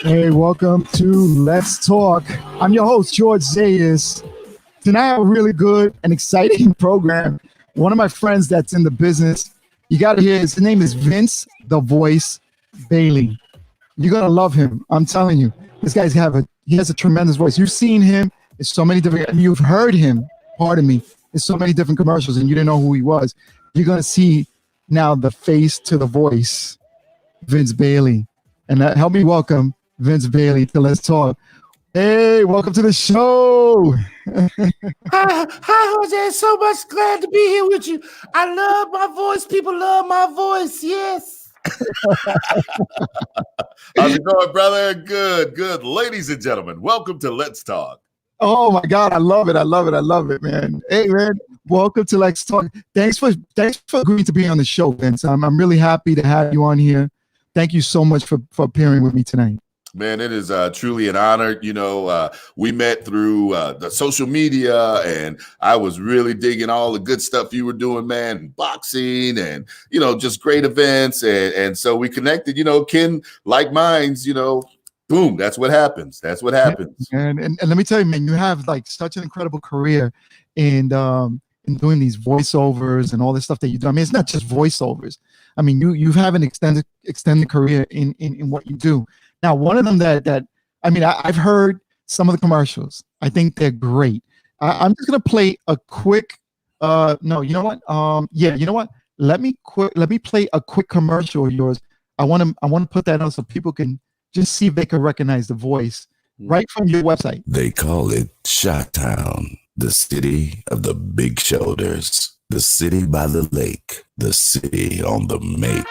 Hey, welcome to Let's Talk. I'm your host, George Zayas. Tonight, I have a really good and exciting program. One of my friends that's in the business, you got to hear his name is Vince the Voice Bailey. You're going to love him. I'm telling you. This guy's he has a tremendous voice. You've seen him in so many different, and you've heard him, pardon me, in so many different commercials, and you didn't know who he was. You're going to see now the face to the voice, Vince Bailey. And help me welcome Vince Bailey to Let's Talk. Hey, welcome to the show. Hi, Jose. So much glad to be here with you. I love my voice. People love my voice. Yes. How's it going, brother? Good. Ladies and gentlemen, welcome to Let's Talk. Oh my God, I love it, man. Hey, man, welcome to Let's Talk. Thanks for agreeing to be on the show, Vince. I'm really happy to have you on here. Thank you so much for appearing with me tonight. Man, it is truly an honor. We met through the social media, and I was really digging all the good stuff you were doing, man, boxing and, just great events. And so we connected, kin like minds, boom, that's what happens. And let me tell you, man, you have like such an incredible career in doing these voiceovers and all this stuff that you do. I mean, it's not just voiceovers. I mean, you have an extended career in what you do. Now, one of them that I've heard some of the commercials. I think they're great. I'm just gonna play a quick. No, you know what? You know what? Let me play a quick commercial of yours. I want to put that on so people can just see if they can recognize the voice right from your website. They call it Chi-Town, the city of the big shoulders, the city by the lake, the city on the make.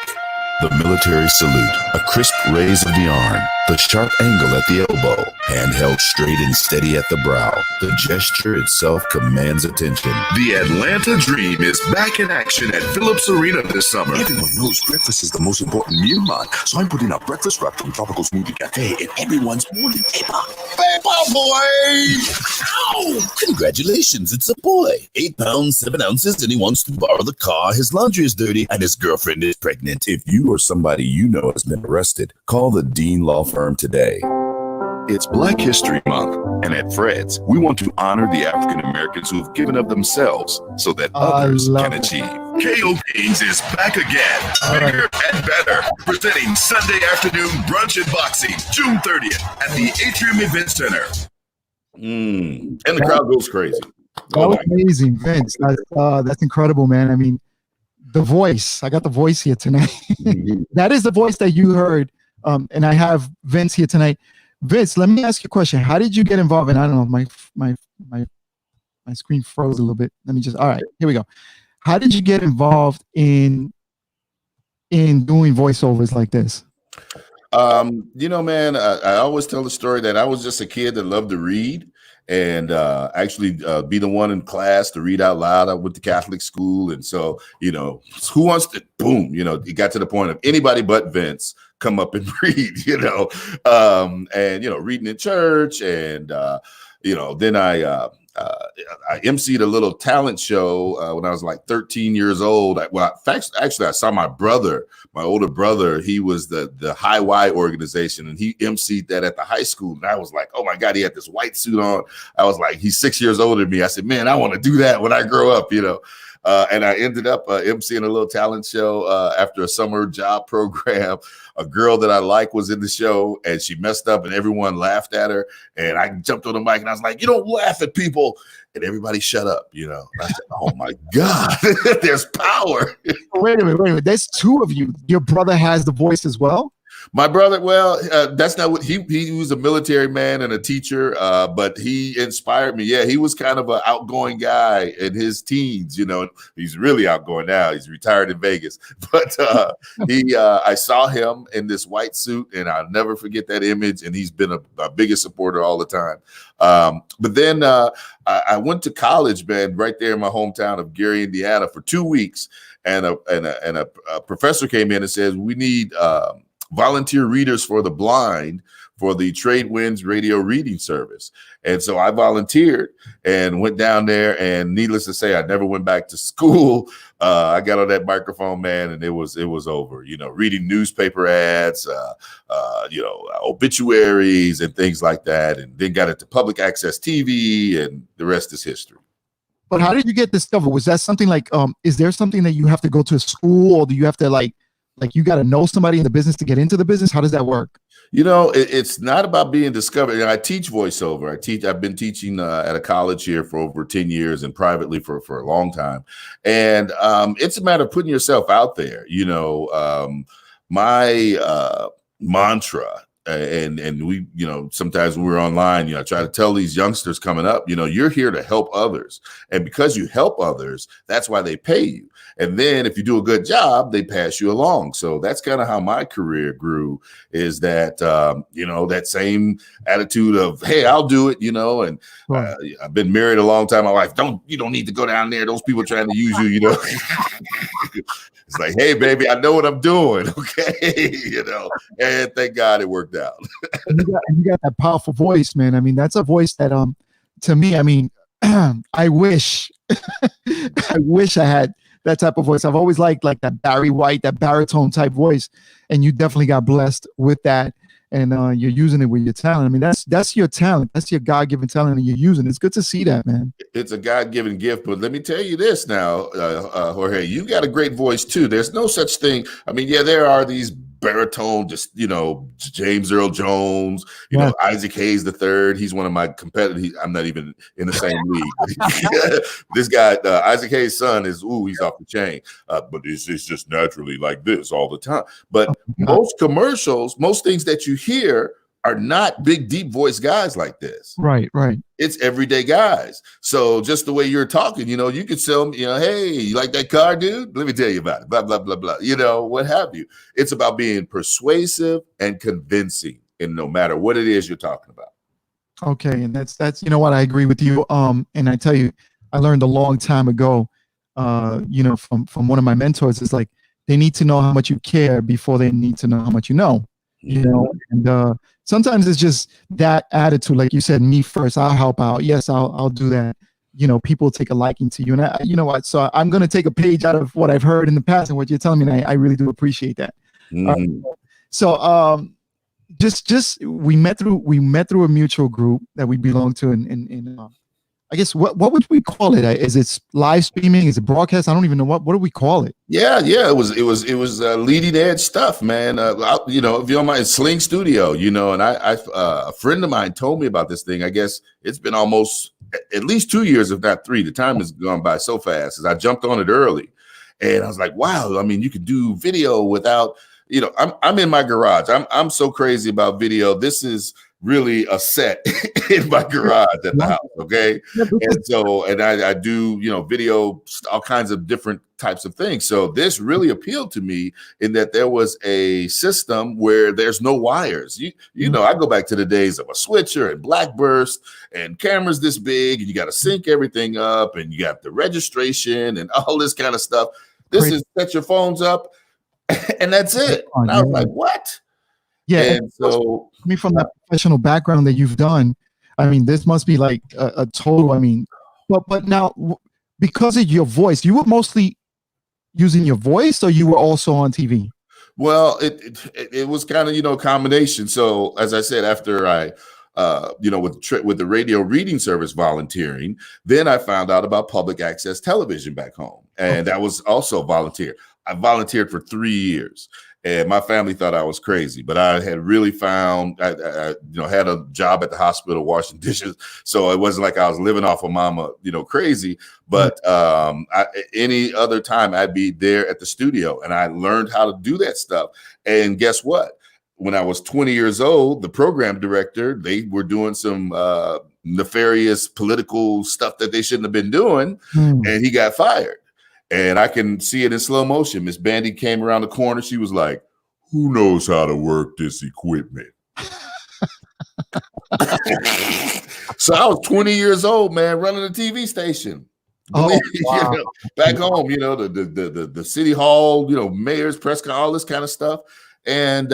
The military salute, a crisp raise of the arm, the sharp angle at the elbow, hand held straight and steady at the brow. The gesture itself commands attention. The Atlanta Dream is back in action at Phillips Arena this summer. Everyone knows breakfast is the most important meal, man. So I'm putting a breakfast wrap from Tropical Smoothie Cafe in everyone's morning paper. Paper boy! Ow! Congratulations, it's a boy. 8 pounds, 7 ounces, and he wants to borrow the car. His laundry is dirty, and his girlfriend is pregnant. If you or somebody you know has been arrested, call the Dean Law Firm today. It's Black History Month, and at Fred's, we want to honor the African Americans who have given of themselves so that others can achieve. KO Kings is back again, bigger and better, presenting Sunday afternoon brunch and boxing, June 30th at the Atrium Event Center. And the crowd goes crazy. That was amazing, Vince. That's incredible, man. I mean, the voice. I got the voice here tonight. That is the voice that you heard. And I have Vince here tonight. Vince, let me ask you a question. How did you get involved in? I don't know. My screen froze a little bit. All right, here we go. How did you get involved in doing voiceovers like this? Man, I always tell the story that I was just a kid that loved to read. And actually be the one in class to read out loud. I went to Catholic school. And so, who wants to, boom, it got to the point of anybody but Vince come up and read, reading in church. And, then I emceed a little talent show when I was like 13 years old. I saw my brother, my older brother. He was the High Y organization, and he emceed that at the high school. And I was like, oh my God, he had this white suit on. I was like, he's 6 years older than me. I said, man, I want to do that when I grow up, and I ended up emceeing a little talent show after a summer job program. A girl that I like was in the show, and she messed up, and everyone laughed at her. And I jumped on the mic, and I was like, you don't laugh at people. And everybody shut up, And I said, oh, my God, there's power. Wait a minute. There's two of you. Your brother has the voice as well? My brother, well, that's not what he was a military man and a teacher, but he inspired me. Yeah, he was kind of an outgoing guy in his teens, he's really outgoing now. He's retired in Vegas, but I saw him in this white suit, and I'll never forget that image. And he's been a biggest supporter all the time. But then I went to college, man, right there in my hometown of Gary, Indiana for 2 weeks. And a professor came in and says, we need volunteer readers for the blind for the Trade Winds radio reading service. And so I volunteered and went down there, and needless to say, I never went back to school. I got on that microphone, man, and it was over, reading newspaper ads, obituaries and things like that. And then got into public access TV, and the rest is history. But how did you get discovered? Was that something like, is there something that you have to go to a school, or do you have to like you got to know somebody in the business to get into the business? How does that work? It's not about being discovered. I teach voiceover. I've been teaching at a college here for over 10 years and privately for a long time. And it's a matter of putting yourself out there. My mantra, and we, sometimes when we're online, I try to tell these youngsters coming up, you're here to help others. And because you help others, that's why they pay you. And then if you do a good job, they pass you along. So that's kind of how my career grew, is that, that same attitude of, hey, I'll do it, and I've been married a long time. My wife, you don't need to go down there. Those people trying to use you, It's like, hey, baby, I know what I'm doing. Okay. And thank God it worked out. and you got that powerful voice, man. I mean, that's a voice that, to me, I mean, I wish I had that type of voice. I've always liked like that Barry White, that baritone type voice. And you definitely got blessed with that. And you're using it with your talent. I mean, that's your talent. That's your God-given talent, and you're using it. It's good to see that, man. It's a God-given gift. But let me tell you this now, Jorge, you got a great voice too. There's no such thing. I mean, yeah, there are these baritone, just, James Earl Jones, Isaac Hayes III. He's one of my competitors. I'm not even in the same league. This guy, Isaac Hayes' son, he's off the chain. But it's just naturally like this all the time. But most commercials, most things that you hear are not big, deep voice guys like this. Right. It's everyday guys. So just the way you're talking, you could sell them, hey, you like that car, dude? Let me tell you about it, blah, blah, blah, blah, what have you. It's about being persuasive and convincing, and no matter what it is you're talking about. Okay. And that's, what I agree with you. And I tell you, I learned a long time ago, from one of my mentors, is like, they need to know how much you care before they need to know how much you know. And sometimes it's just that attitude, like you said, me first, I'll help out. Yes, I'll do that. People take a liking to you, and you know what? So I'm going to take a page out of what I've heard in the past and what you're telling me. And I really do appreciate that. So we met through a mutual group that we belong to, in I guess what would we call it? Is it live streaming? Is it broadcast? I don't even know what do we call it? Yeah. It was leading edge stuff, man. If you don't mind, Sling Studio, and I a friend of mine told me about this thing. I guess it's been almost at least 2 years, if not 3. The time has gone by so fast, as I jumped on it early, and I was like, wow. I mean, you could do video without, I'm in my garage. I'm so crazy about video. This is really a set in my garage at the house. Okay. And I do, video, all kinds of different types of things. So this really appealed to me in that there was a system where there's no wires. I go back to the days of a switcher and Blackburst and cameras this big, and you got to sync everything up, and you got the registration and all this kind of stuff. This is set your phones up and that's it. And I was like, what? Yeah. And so coming from that professional background that you've done, I mean, this must be like a total, I mean, but now because of your voice, you were mostly using your voice, or you were also on TV? Well, it was kind of, a combination. So as I said, after I, with the radio reading service volunteering, then I found out about public access television back home. And that was also volunteer. I volunteered for 3 years. And my family thought I was crazy, but I had really found, I had a job at the hospital washing dishes. So it wasn't like I was living off of mama, crazy. But any other time I'd be there at the studio, and I learned how to do that stuff. And guess what? When I was 20 years old, the program director, they were doing some nefarious political stuff that they shouldn't have been doing. And he got fired. And I can see it in slow motion. Miss Bandy came around the corner. She was like, who knows how to work this equipment? So I was 20 years old, man, running a TV station. Oh, wow. Back home, the city hall, mayor's press con, all this kind of stuff. And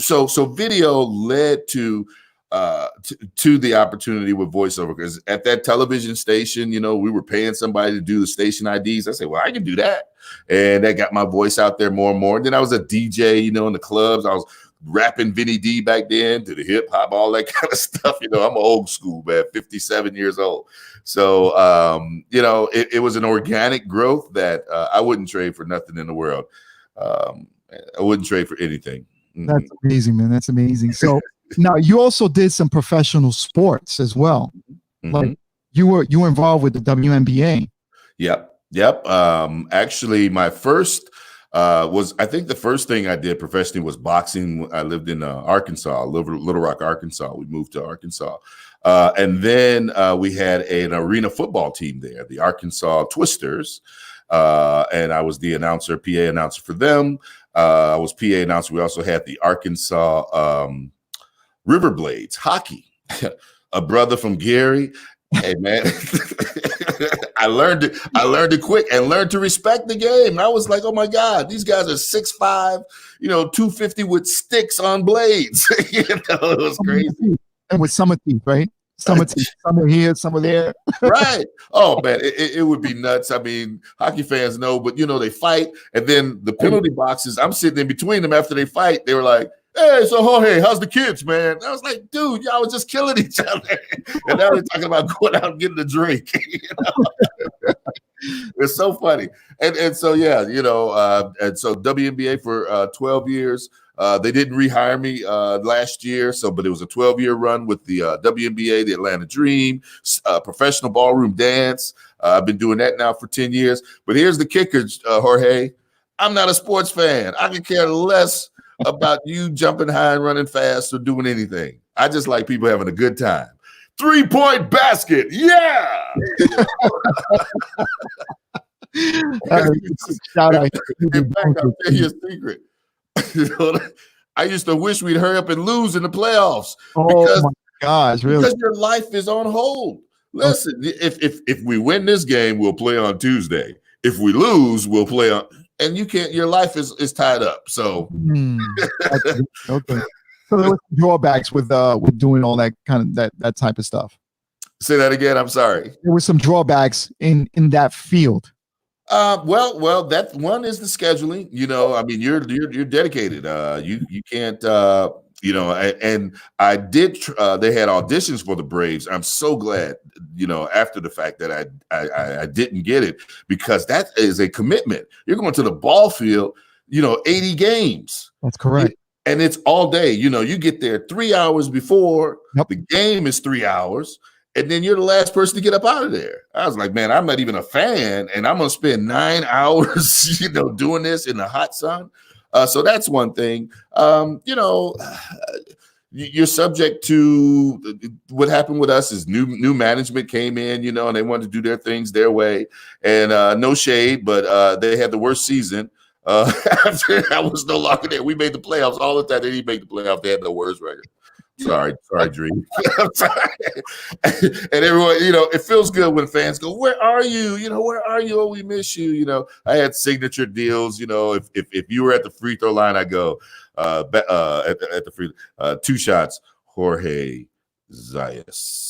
so video led to the opportunity with voiceover, because at that television station, we were paying somebody to do the station IDs. I said, well, I can do that. And that got my voice out there more and more. And then I was a DJ, in the clubs. I was rapping Vinny D back then to the hip hop, all that kind of stuff. I'm old school, man, 57 years old. So, it was an organic growth that I wouldn't trade for nothing in the world. I wouldn't trade for anything. That's amazing, man. That's amazing. So now you also did some professional sports as well. Mm-hmm. Like you were involved with the WNBA. Yep. Actually, my first I think the first thing I did professionally was boxing. I lived in Arkansas, Little Rock, Arkansas. We moved to Arkansas. And then we had an arena football team there, the Arkansas Twisters. And I was the PA announcer for them. I was PA announcer. We also had the Arkansas Riverblades hockey. A brother from Gary. Hey, man, I learned it quick and learned to respect the game. And I was like, oh, my God, these guys are 6'5", 250 with sticks on blades. It was crazy. And with summer teeth, right? Some are here, some are there. Right. Oh, man, it would be nuts. I mean, hockey fans know, but, they fight. And then the penalty boxes, I'm sitting in between them after they fight. They were like, hey, so Jorge, how's the kids, man? I was like, dude, y'all was just killing each other. And now they're talking about going out and getting a drink. It's so funny. And so, yeah, and so WNBA for 12 years. They didn't rehire me last year, but it was a 12-year run with the WNBA, the Atlanta Dream, professional ballroom dance. I've been doing that now for 10 years. But here's the kicker, Jorge. I'm not a sports fan. I could care less about you jumping high and running fast or doing anything. I just like people having a good time. 3-point basket. Yeah. Shout out. In fact, I'll tell you a secret. I used to wish we'd hurry up and lose in the playoffs. Oh my gosh, really? Because your life is on hold. Listen, if we win this game, we'll play on Tuesday. If we lose, we'll play on. And you can't. Your life is tied up. So okay. So there were drawbacks with doing all that kind of that type of stuff. Say that again. I'm sorry. There were some drawbacks in that field. Well, that one is the scheduling. I mean, you're dedicated. You can't. And I did. They had auditions for the Braves. I'm so glad. After the fact that I didn't get it, because that is a commitment. You're going to the ball field. 80 games. That's correct. And it's all day. You get there 3 hours before. Yep. The game is 3 hours. And then you're the last person to get up out of there. I was like, man, I'm not even a fan, and I'm going to spend 9 hours, doing this in the hot sun. So that's one thing. You're subject to what happened with us is new management came in, and they wanted to do their things their way. And no shade, but they had the worst season. After I was no longer there, we made the playoffs all the time. They didn't make the playoffs. They had the worst record. Sorry, Dream. I'm sorry. And everyone, it feels good when fans go, "Where are you? Where are you? Oh, we miss you." I had signature deals. If you were at the free throw line, I go at the free 2 shots, Jorge Zayas.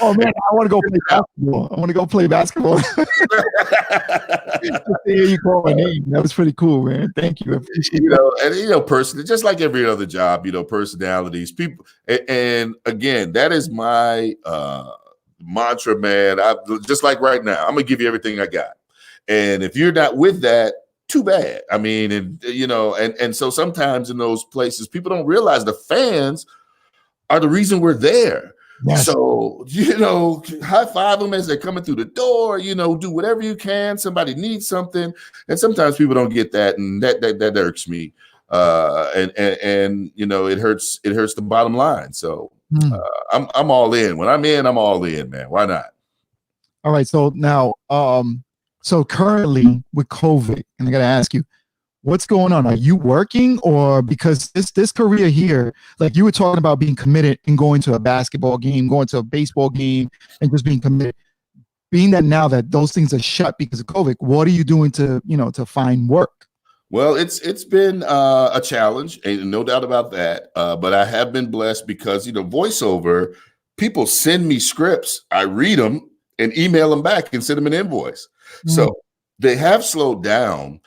Oh man, I want to go play basketball. I want to go play basketball. Hear you call my name. That was pretty cool, man. Thank you. Personally, just like every other job, personalities, people, and again, that is my mantra, man. Just like right now, I'm gonna give you everything I got, and if you're not with that, too bad. I mean, and so sometimes in those places, people don't realize the fans are the reason we're there. Yes. So, high five them as they're coming through the door, do whatever you can. Somebody needs something. And sometimes people don't get that. And that irks me. And it hurts the bottom line. So I'm all in. When I'm in, I'm all in, man. Why not? All right. So now, so currently with COVID, and I got to ask you, what's going on? Are you working, or because this career here, like you were talking about being committed and going to a basketball game, going to a baseball game, and just being committed. being that now that those things are shut because of COVID, what are you doing to, to find work? Well, it's been a challenge, and no doubt about that. But I have been blessed because, voiceover, people send me scripts. I read them and email them back and send them an invoice. So they have slowed down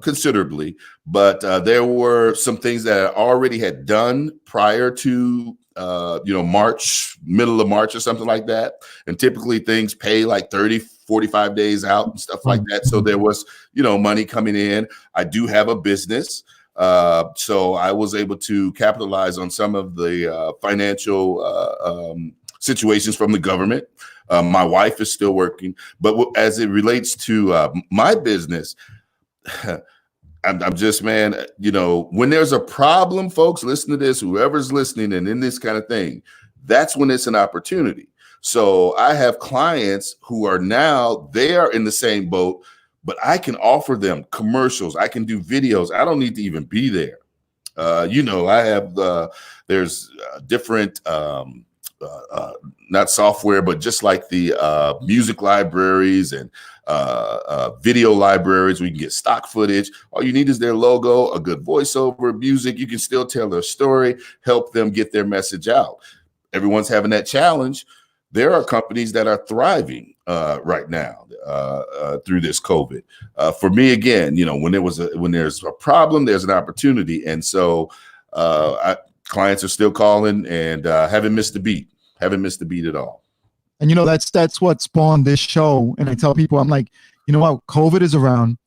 considerably, but there were some things that I already had done prior to March, middle of March or something like that. And typically things pay like 30, 45 days out and stuff like that. So there was, money coming in. I do have a business. So I was able to capitalize on some of the financial situations from the government. My wife is still working, but as it relates to my business, I'm just, man, when there's a problem, folks, listen to this, whoever's listening and in this kind of thing, that's when it's an opportunity. So I have clients who are now, they are in the same boat, but I can offer them commercials. I can do videos. I don't need to even be there. I have, there's different, not software, but just like the music libraries and video libraries, we can get stock footage. All you need is their logo, a good voiceover, music. You can still tell their story, help them get their message out. Everyone's having that challenge. There are companies that are thriving right now through this COVID. For me, again, when there's a problem, there's an opportunity, and so clients are still calling and haven't missed a beat. Haven't missed a beat at all. And that's what spawned this show. And I tell people, I'm like, what? COVID is around.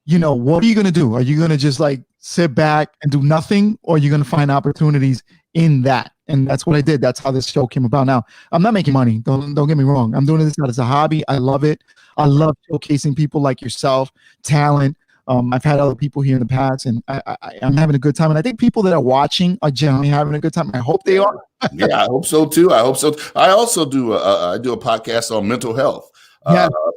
What are you going to do? Are you going to just like sit back and do nothing, or are you going to find opportunities in that? And that's what I did. That's how this show came about. Now, I'm not making money. Don't get me wrong. I'm doing this as a hobby. I love it. I love showcasing people like yourself, talent. I've had other people here in the past, and I'm having a good time. And I think people that are watching are generally having a good time. I hope they are. Yeah, I hope so too. I also do I do a podcast on mental health.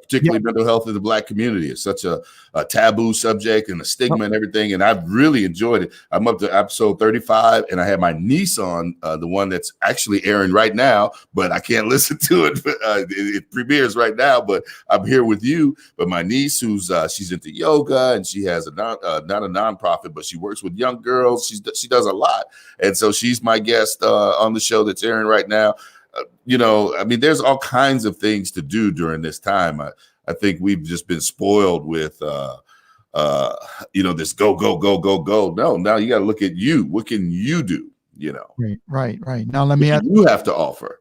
Particularly mental health in the Black community. It's such a taboo subject and a stigma and everything. And I've really enjoyed it. I'm up to episode 35, and I have my niece on, the one that's actually airing right now, but I can't listen to it. It premieres right now, but I'm here with you. But my niece, who's she's into yoga, and she has not a nonprofit, but she works with young girls. She does a lot. And so she's my guest on the show that's airing right now. There's all kinds of things to do during this time. I think we've just been spoiled with, this go, go, go, go, go. No, now you got to look at you. What can you do? Right. Now let me ask you have to offer.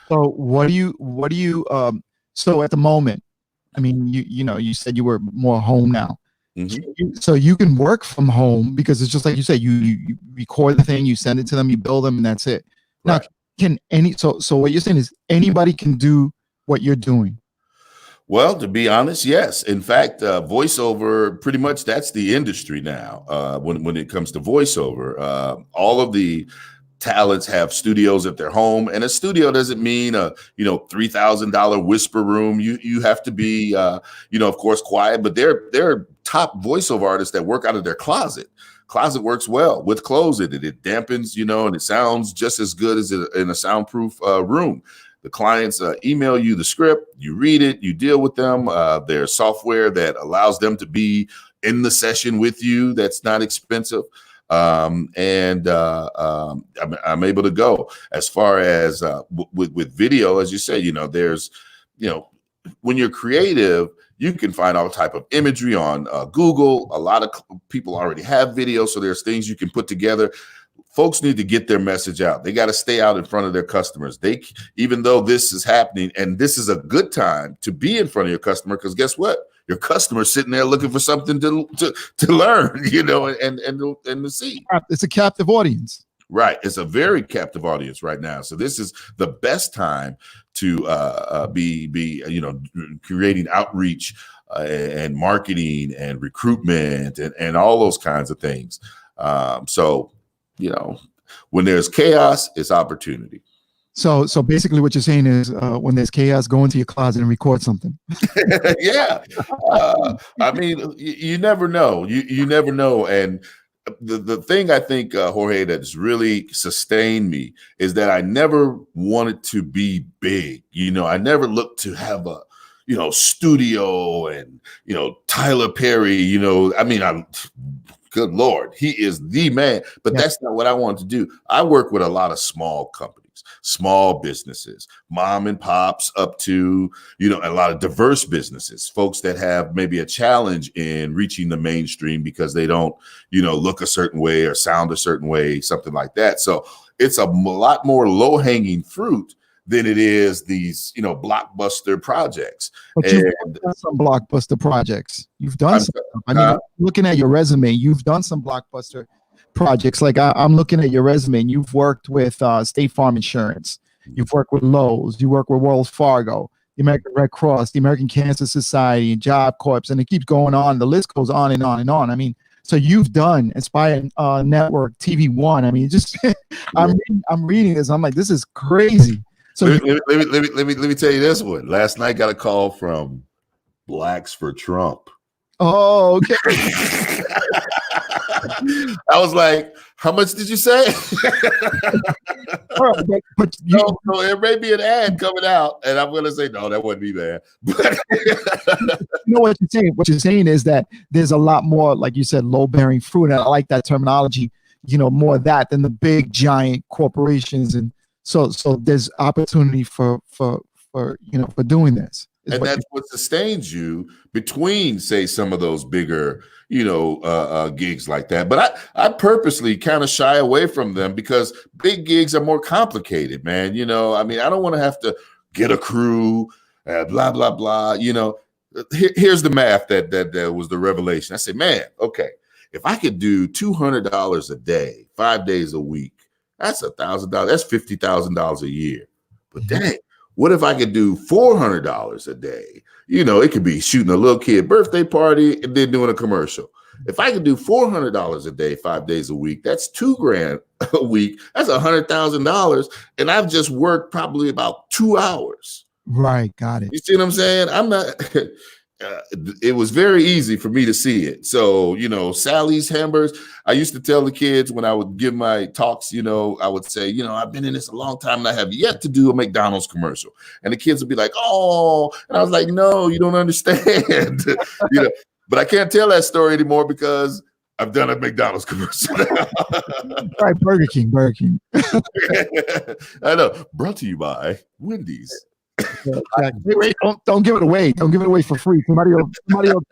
So what do you, so at the moment, you said you were more home now. Mm-hmm. So you can work from home because it's just like you said, you record the thing, you send it to them, you bill them, and that's it. Right. Now, so what you're saying is anybody can do what you're doing? Well, to be honest, yes. In fact, voiceover, pretty much that's the industry now. When it comes to voiceover, all of the talents have studios at their home, and a studio doesn't mean a $3,000 whisper room. You have to be of course quiet, but they're top voiceover artists that work out of their closet. Closet works well with clothes in it. It dampens, and it sounds just as good as in a soundproof room. The clients email you the script, you read it, you deal with them. There's software that allows them to be in the session with you. That's not expensive. I'm able to go as far as with video, as you say, there's, when you're creative, you can find all type of imagery on Google. A lot of people already have videos, so there's things you can put together. Folks need to get their message out. They got to stay out in front of their customers. Even though this is happening, and this is a good time to be in front of your customer, because guess what? Your customer's sitting there looking for something to learn, and to see. It's a captive audience. Right. It's a very captive audience right now. So this is the best time to be creating outreach and marketing and recruitment and all those kinds of things. When there's chaos, it's opportunity. So basically what you're saying is when there's chaos, go into your closet and record something. Yeah. You never know. You never know. And the thing I think, Jorge, that's really sustained me is that I never wanted to be big. I never looked to have a, studio and, Tyler Perry, I'm good Lord, he is the man, but that's not what I wanted to do. I work with a lot of small companies, small businesses, mom and pops up to, a lot of diverse businesses, folks that have maybe a challenge in reaching the mainstream because they don't, look a certain way or sound a certain way, something like that. So it's a lot more low hanging fruit than it is these, blockbuster projects. But you've done some blockbuster projects. You've done some. I mean, looking at your resume, you've done some blockbuster projects. Like I'm looking at your resume, and you've worked with State Farm Insurance. You've worked with Lowe's. You work with Wells Fargo, the American Red Cross, the American Cancer Society, Job Corps, and it keeps going on. The list goes on and on and on. I mean, so you've done Inspire Network, TV One. I mean, just I'm reading this. I'm like, this is crazy. So let me tell you this one. Last night got a call from Blacks for Trump. Oh, okay. I was like, how much did you say? All right, but so there may be an ad coming out, and I'm going to say, no, that wasn't me, man. But you know what you're saying? What you're saying is that there's a lot more, like you said, low-bearing fruit, and I like that terminology, more of that than the big, giant corporations. And so there's opportunity for doing this. And that's what sustains you between, say, some of those bigger, gigs like that. But I purposely kind of shy away from them because big gigs are more complicated, man. I mean, I don't want to have to get a crew, blah, blah, blah. Here's the math that was the revelation. I said, man, okay, if I could do $200 a day, 5 days a week, that's $1,000. That's $50,000 a year. But dang, what if I could do $400 a day? It could be shooting a little kid birthday party and then doing a commercial. If I could do $400 a day, 5 days a week, that's $2,000 a week. That's $100,000, and I've just worked probably about 2 hours. Right, got it. You see what I'm saying? I'm not. It was very easy for me to see it. So, Sally's Hamburgers. I used to tell the kids when I would give my talks, I would say, I've been in this a long time and I have yet to do a McDonald's commercial. And the kids would be like, oh, and I was like, no, you don't understand. But I can't tell that story anymore because I've done a McDonald's commercial. Right, Burger King. I know. Brought to you by Wendy's. Wait, don't give it away. Don't give it away for free. Somebody will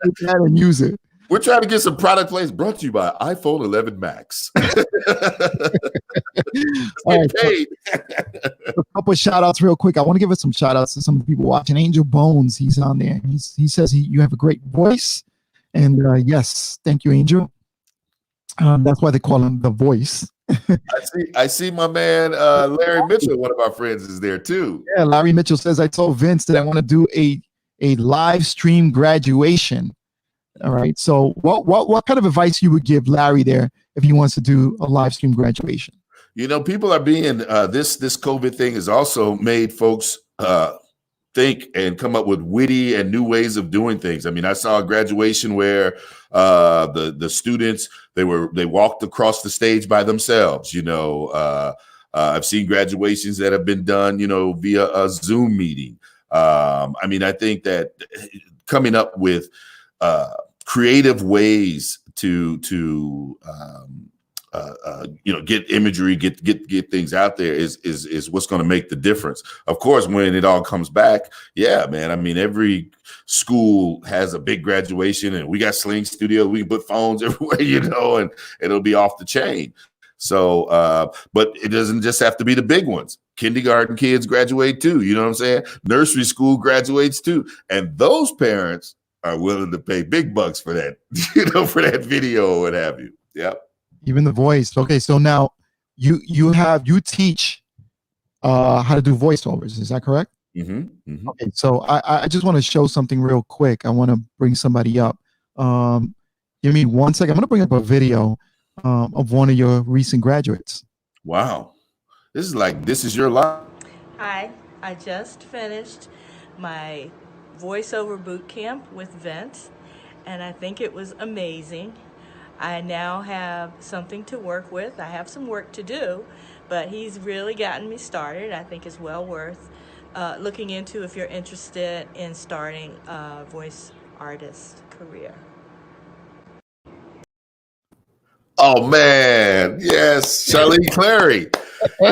take that and use it. We're trying to get some product placed. Brought to you by iPhone 11 Max. All right, paid. A couple of shout outs real quick. I want to give us some shout outs to some of the people watching. Angel Bones, he's on there. He says you have a great voice. And yes, thank you, Angel. That's why they call him the voice. I see my man Larry Mitchell, one of our friends, is there too. Yeah, Larry Mitchell says I told Vince that I want to do a live stream graduation. All right. So what kind of advice you would give Larry there if he wants to do a live stream graduation? People are being this COVID thing has also made folks think and come up with witty and new ways of doing things. I mean, I saw a graduation where the students they walked across the stage by themselves. I've seen graduations that have been done, via a Zoom meeting. I mean, I think that coming up with creative ways to get imagery, get things out there is what's going to make the difference. Of course, when it all comes back, yeah, man. I mean, every school has a big graduation, and we got Sling Studio. We can put phones everywhere, and it'll be off the chain. So, but it doesn't just have to be the big ones. Kindergarten kids graduate too. You know what I'm saying? Nursery school graduates too, and those parents are willing to pay big bucks for that, for that video or what have you. Yep. Even the voice. Okay, so now you teach how to do voiceovers. Is that correct? Mm-hmm. Mm-hmm. Okay, so I just want to show something real quick. I want to bring somebody up. Give me 1 second. I'm going to bring up a video of one of your recent graduates. Wow, this is your life. Hi, I just finished my voiceover boot camp with Vince, and I think it was amazing. I now have something to work with. I have some work to do, but he's really gotten me started. I think it's well worth looking into if you're interested in starting a voice artist career. Oh man, yes, Charlene Clary.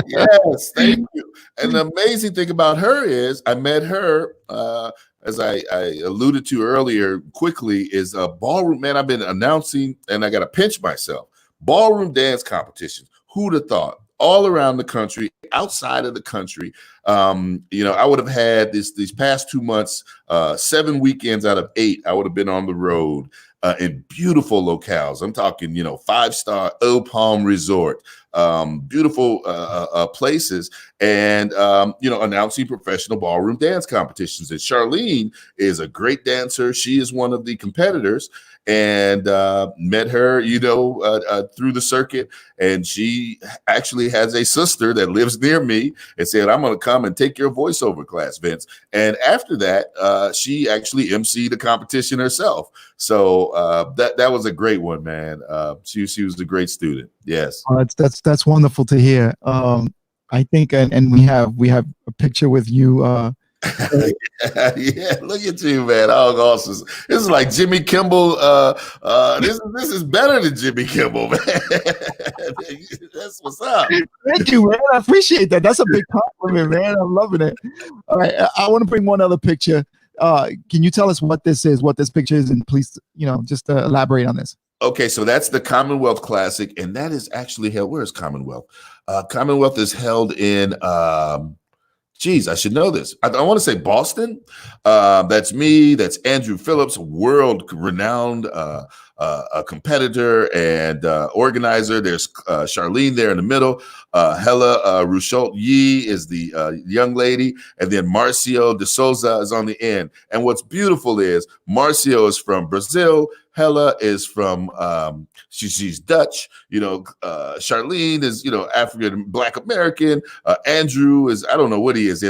Yes, thank you. And the amazing thing about her is I met her as I alluded to earlier quickly, is a ballroom. Man, I've been announcing, and I got to pinch myself. Ballroom dance competitions. Who'd have thought? All around the country, outside of the country. I would have had these past 2 months, 7 weekends out of 8. I would have been on the road in beautiful locales. I'm talking, 5-star Eau Palm Resort, beautiful places, and announcing professional ballroom dance competitions. And Charlene is a great dancer. She is one of the competitors, and met her, through the circuit. And she actually has a sister that lives near me and said, I'm going to come and take your voiceover class, Vince. And after that, she actually emceed a competition herself. So that was a great one, man. She was a great student. Yes. That's wonderful to hear. I think, and we have a picture with you. Yeah, look at you, man. Oh, awesome. This is like Jimmy Kimmel. This is better than Jimmy Kimmel, man. That's what's up. Thank you, man. I appreciate that. That's a big compliment, man. I'm loving it. All right, I want to bring one other picture. Can you tell us what this is, what this picture is, and please, just elaborate on this. Okay, so that's the Commonwealth Classic, and that is actually held. Where is Commonwealth? Commonwealth is held in. I should know this. I want to say Boston. That's me. That's Andrew Phillips, world-renowned competitor and organizer. There's Charlene there in the middle. Hella Ruchot Yi is the young lady. And then Marcio de Souza is on the end. And what's beautiful is Marcio is from Brazil. Hella is from she's Dutch, Charlene is African Black American. Andrew is, I don't know what he is.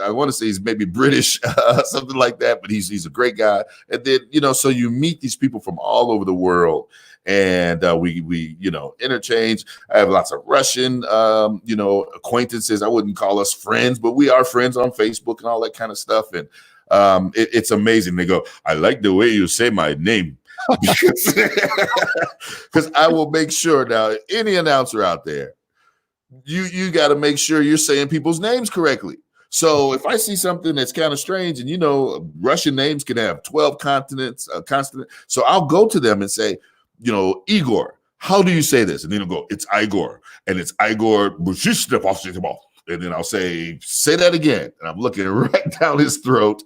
I want to say he's maybe British, something like that, but he's a great guy. And then so you meet these people from all over the world, and we interchange. I have lots of Russian acquaintances. I wouldn't call us friends, but we are friends on Facebook and all that kind of stuff. And it's amazing. They go, I like the way you say my name. Because I will make sure now, any announcer out there, you got to make sure you're saying people's names correctly. So if I see something that's kind of strange, and Russian names can have 12 consonants, so I'll go to them and say, Igor, how do you say this? And then they'll go, it's Igor, and it's Igor. And then I'll say that again, and I'm looking right down his throat.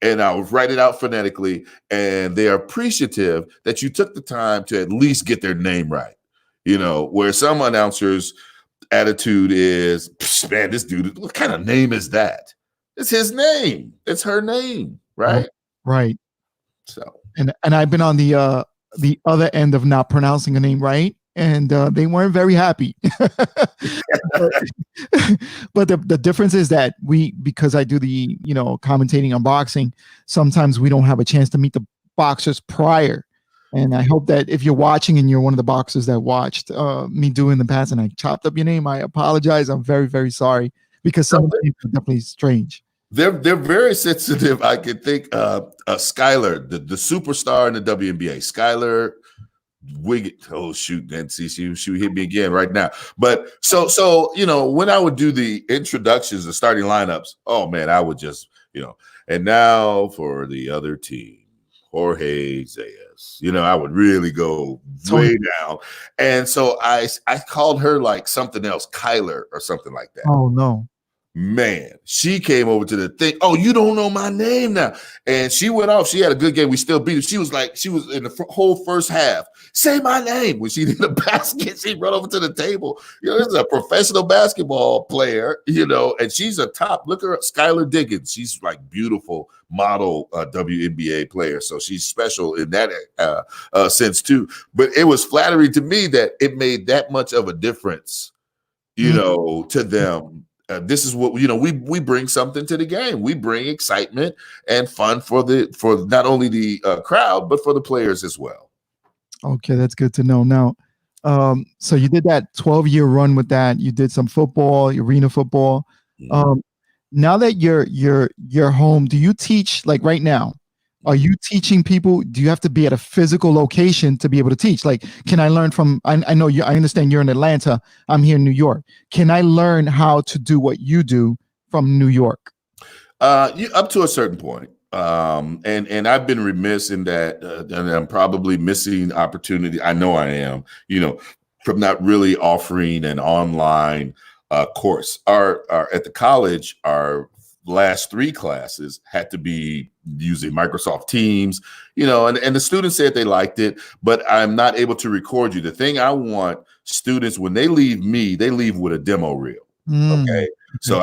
And I'll write it out phonetically, and they are appreciative that you took the time to at least get their name right. Where some announcers' attitude is, man, this dude, what kind of name is that? It's his name. It's her name, right? Right. So, and I've been on the other end of not pronouncing a name right, and they weren't very happy. But the difference is that because I do the commentating on boxing, sometimes we don't have a chance to meet the boxers prior. And I hope that if you're watching and you're one of the boxers that watched me do in the past and I chopped up your name, I apologize. I'm very, very sorry, because some of the names are definitely strange. They're very sensitive. I can think Skylar, the superstar in the WNBA, Skylar Wiggett. Oh shoot, and see, she hit me again right now. But so when I would do the introductions, the starting lineups, oh man, I would just and now for the other team, Jorge Zayas. I would really go way down, and so I called her like something else, Kyler or something like that. Oh no. Man, she came over to the thing. Oh, you don't know my name now. And she went off. She had a good game. We still beat her. She was in the whole first half. Say my name. When she did a basket, she run over to the table. This is a professional basketball player, and she's a top. Look her up, Skylar Diggins. She's like beautiful model WNBA player. So she's special in that sense too. But it was flattering to me that it made that much of a difference, to them. This is what we bring something to the game. We bring excitement and fun for not only the crowd but for the players as well. Okay, that's good to know. Now, so you did that 12-year run with that. You did some football, arena football. Um, now that you're home, do you teach like right now? Are you teaching people? Do you have to be at a physical location to be able to teach? Like, can I learn from? I know you. I understand you're in Atlanta. I'm here in New York. Can I learn how to do what you do from New York? Up to a certain point. And I've been remiss in that, and I'm probably missing opportunity. I know I am, from not really offering an online course. Our at the college, our last 3 classes had to be using Microsoft Teams, and the students said they liked it, but I'm not able to record you. The thing I want students, when they leave me, they leave with a demo reel. Okay. So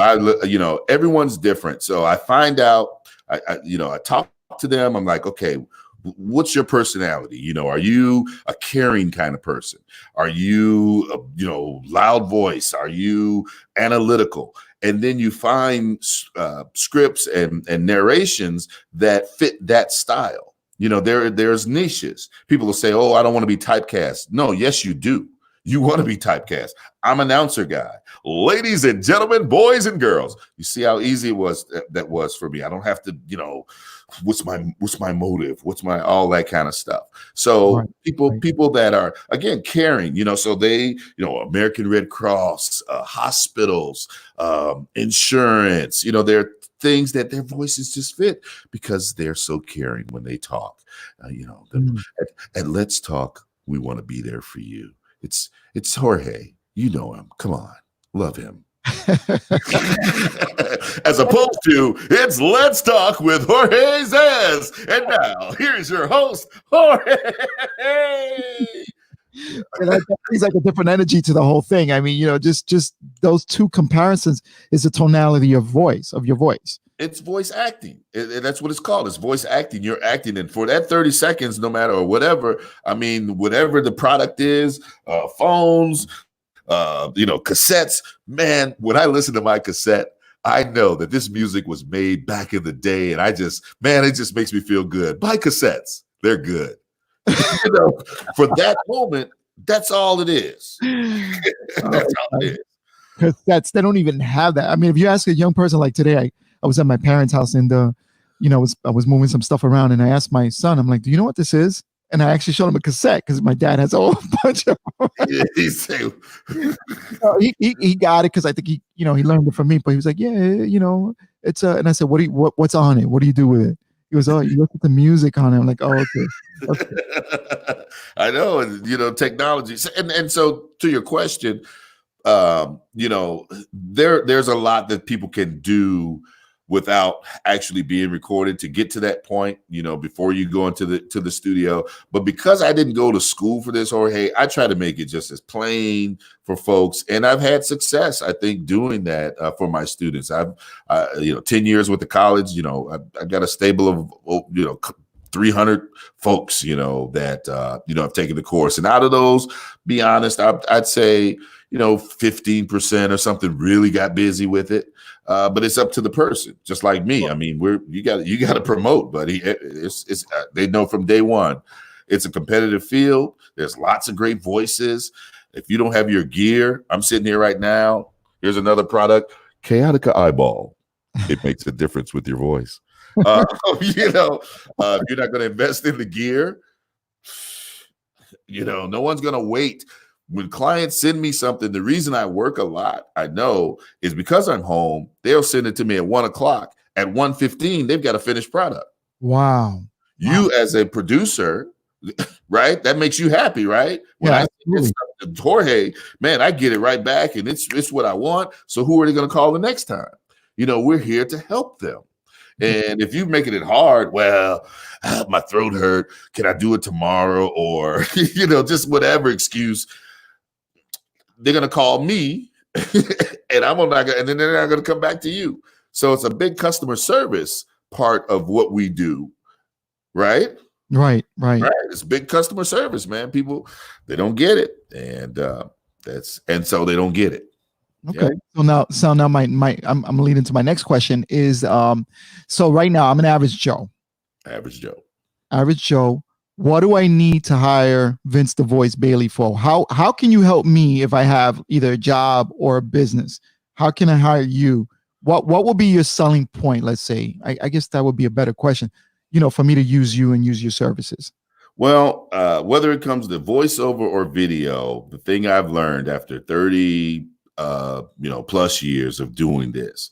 everyone's different. So I find out, I talk to them. I'm like, okay, what's your personality? Are you a caring kind of person? Are you, loud voice? Are you analytical? And then you find scripts and narrations that fit that style. There's niches. People will say, oh, I don't want to be typecast. No, yes, you do. You want to be typecast. I'm an announcer guy. Ladies and gentlemen, boys and girls. You see how easy it was that was for me. I don't have to, what's my motive? What's my all that kind of stuff. So people that are again caring, so they, American Red Cross, hospitals, insurance, there are things that their voices just fit because they're so caring when they talk. At Let's Talk, we want to be there for you. It's Jorge. You know him. Come on. Love him. As opposed to it's Let's Talk with Jorge Zez. And now here's your host, Jorge. That brings like a different energy to the whole thing. I mean, just those 2 comparisons is the tonality of your voice. It's voice acting. That's what it's called. It's voice acting. You're acting. And for that 30 seconds, no matter or whatever, I mean, whatever the product is, phones, cassettes, man, when I listen to my cassette, I know that this music was made back in the day. And it just makes me feel good. Buy cassettes. They're good. For that moment, that's all it is. That's all it is. Cassettes, they don't even have that. I mean, if you ask a young person like today, I was at my parents' house and I was moving some stuff around and I asked my son, I'm like, do you know what this is? And I actually showed him a cassette because my dad has a whole bunch of them. He got it because I think he learned it from me, but he was like, yeah, it's and I said, what's on it? What do you do with it? He goes, oh, you look at the music on it. I'm like, oh, okay. I know, and technology. And so to your question, there's a lot that people can do without actually being recorded to get to that point, before you go into the studio. But because I didn't go to school for this, Jorge, I try to make it just as plain for folks. And I've had success, I think, doing that for my students. I've, 10 years with the college, I got a stable of, 300 folks, that, have taken the course. And out of those, be honest, I'd say, 15% or something really got busy with it. But it's up to the person, just like me. I mean, you got to promote, buddy. It's they know from day one, it's a competitive field. There's lots of great voices. If you don't have your gear, I'm sitting here right now. Here's another product, Chaotica Eyeball. It makes a difference with your voice. If you're not going to invest in the gear, no one's going to wait. When clients send me something, the reason I work a lot, I know, is because I'm home. They'll send it to me at 1:00. At 1:15, they've got a finished product. Wow. You as a producer, right? That makes you happy, right? When I send stuff to Jorge, man, I get it right back, and it's what I want. So who are they going to call the next time? We're here to help them. And if you're making it hard, well, my throat hurt. Can I do it tomorrow? Or, just whatever excuse. They're going to call me and and then they're not going to come back to you. So it's a big customer service part of what we do. Right. It's big customer service, man. People, they don't get it. And so they don't get it. Okay. Yeah. So now I'm leading to my next question is, so right now I'm an average Joe. Average Joe. what do I need to hire Vince the Voice Bailey for? How can you help me if I have either a job or a business? How can I hire you? What will be your selling point? Let's say, I guess that would be a better question, for me to use you and use your services. Well, whether it comes to voiceover or video, the thing I've learned after 30, plus years of doing this,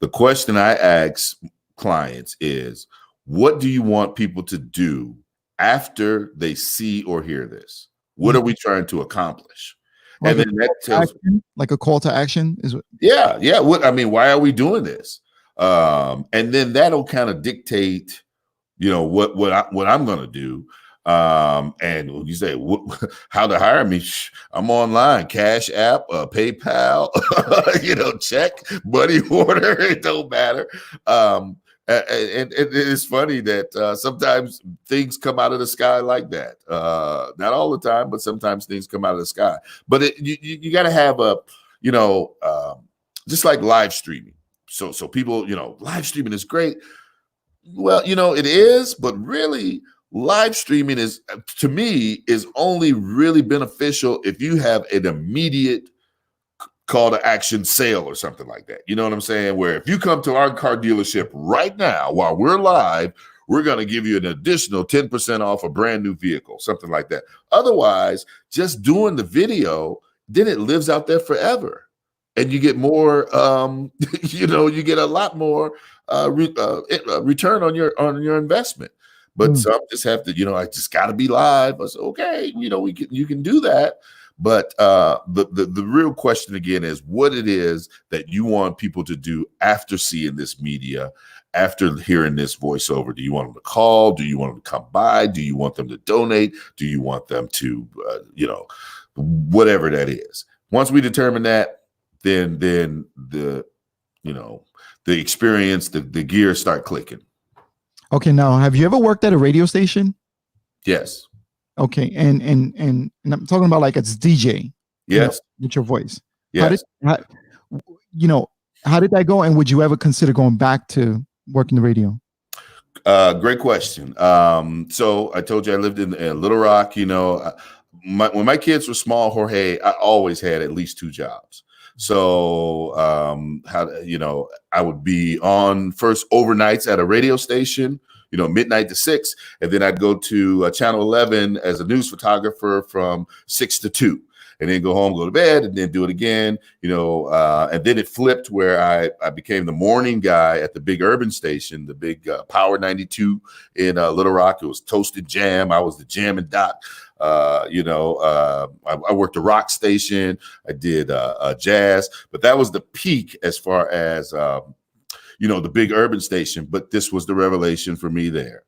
the question I ask clients is, what do you want people to do after they see or hear this? What are we trying to accomplish? Like and then that tells like a call to action is what. Yeah. Why are we doing this? And then that'll kind of dictate, what I'm going to do. And you say, how to hire me? I'm online, Cash App, PayPal, check, money order. It don't matter. And it's funny that sometimes things come out of the sky like that. Not all the time, but sometimes things come out of the sky. But you got to have just like live streaming. So people, live streaming is great. Well, it is, but really, live streaming to me is only really beneficial if you have an immediate call to action sale or something like that. You know what I'm saying? Where if you come to our car dealership right now while we're live, we're going to give you an additional 10% off a brand new vehicle, something like that. Otherwise, just doing the video, then it lives out there forever. And you get more, you get a lot more return on your investment. But some just have to, I just got to be live. I said, okay, you can do that. But the real question again is what it is that you want people to do after seeing this media, after hearing this voiceover. Do you want them to call? Do you want them to come by? Do you want them to donate? Do you want them to, whatever that is? Once we determine that, then the experience, the gears start clicking. Okay, now have you ever worked at a radio station? Yes. Okay, and I'm talking about like it's DJ. Yes. With your voice. Yes. How did that go? And would you ever consider going back to working the radio? Great question. So I told you I lived in Little Rock. When my kids were small, Jorge, I always had at least 2 jobs. So I would be on first overnights at a radio station, midnight to 6, and then I'd go to Channel 11 as a news photographer from 6 to 2, and then go home, go to bed, and then do it again, and then it flipped where I became the morning guy at the big urban station, the big Power 92 in Little Rock. It was Toasted Jam. I was the jam and doc. I worked a rock station. I did jazz, but that was the peak as far as, the big urban station. But this was the revelation for me there.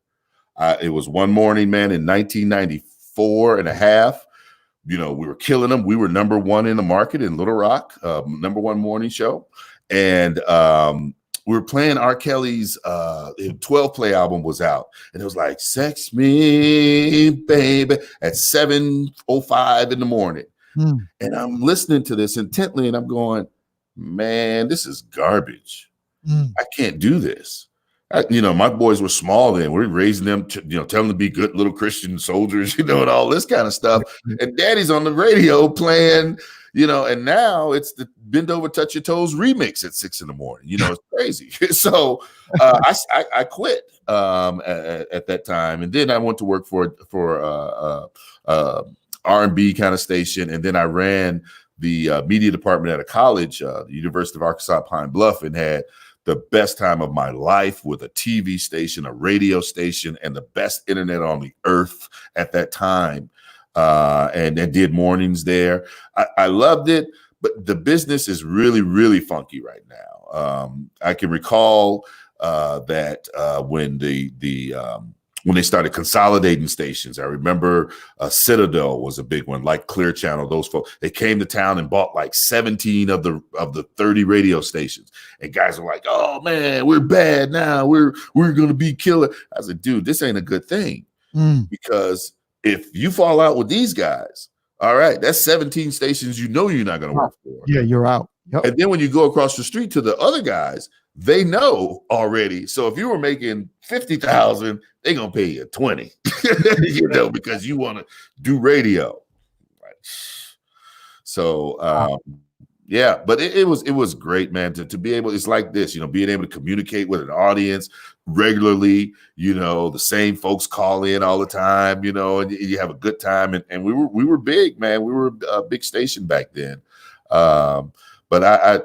It was one morning, man, in 1994 and a half. We were killing them. We were number 1 in the market in Little Rock, number 1 morning show. And we were playing R. Kelly's 12 play album was out. And it was like, sex me, baby, at 7:05 in the morning. And I'm listening to this intently and I'm going, man, this is garbage. I can't do this. My boys were small then. We're raising them, telling them to be good little Christian soldiers, and all this kind of stuff. And daddy's on the radio playing, and now it's the Bend Over, Touch Your Toes remix at 6 in the morning. It's crazy. So I quit at that time. And then I went to work for R&B kind of station. And then I ran the media department at a college, the University of Arkansas Pine Bluff, and had the best time of my life with a TV station, a radio station, and the best internet on the earth at that time. And did mornings there. I loved it, but the business is really, really funky right now. I can recall that when they started consolidating stations, I remember Citadel was a big one, like Clear Channel. Those folks, they came to town and bought like 17 of the 30 radio stations. And guys are like, "Oh man, we're bad now. We're gonna be killer." I said, "Dude, this ain't a good thing because if you fall out with these guys, all right, that's 17 stations you're not gonna work for. Yeah, you're out. Yep. And then when you go across the street to the other guys, they know already. So if you were making 50,000, they're gonna pay you 20, because you want to do radio. Right. So yeah, but it was great, man, to be able, it's like this, being able to communicate with an audience regularly, the same folks call in all the time, and you have a good time. And we were big, man. We were a big station back then. But I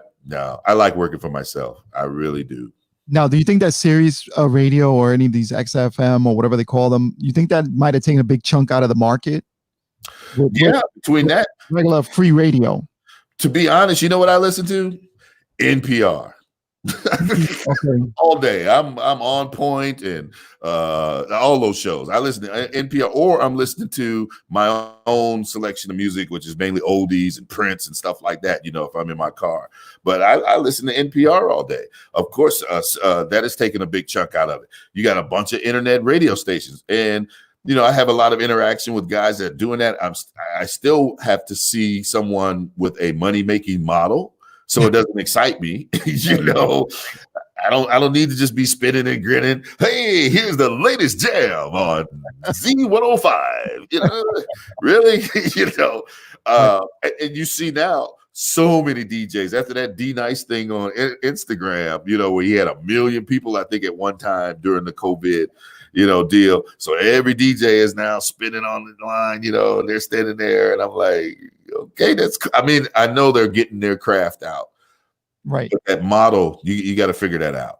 like working for myself. I really do. Now, do you think that Sirius radio or any of these XFM or whatever they call them, you think that might have taken a big chunk out of the market? Between that regular free radio. To be honest, you know what I listen to? NPR. Okay. All day. I'm on point and all those shows. I listen to NPR, or I'm listening to my own selection of music, which is mainly oldies and Prince and stuff like that, if I'm in my car. But I listen to NPR all day. Of course, that has taken a big chunk out of it. You got a bunch of internet radio stations, and I have a lot of interaction with guys that are doing that. I still have to see someone with a money-making model, so it doesn't excite me. I don't need to just be spinning and grinning. Hey, here's the latest jam on Z105. Really? And you see now so many DJs after that D-Nice thing on Instagram, where he had 1 million people, I think, at one time during the COVID deal. So every DJ is now spinning on the line, and they're standing there, and I'm like, okay, I know they're getting their craft out. Right. But that model, you got to figure that out.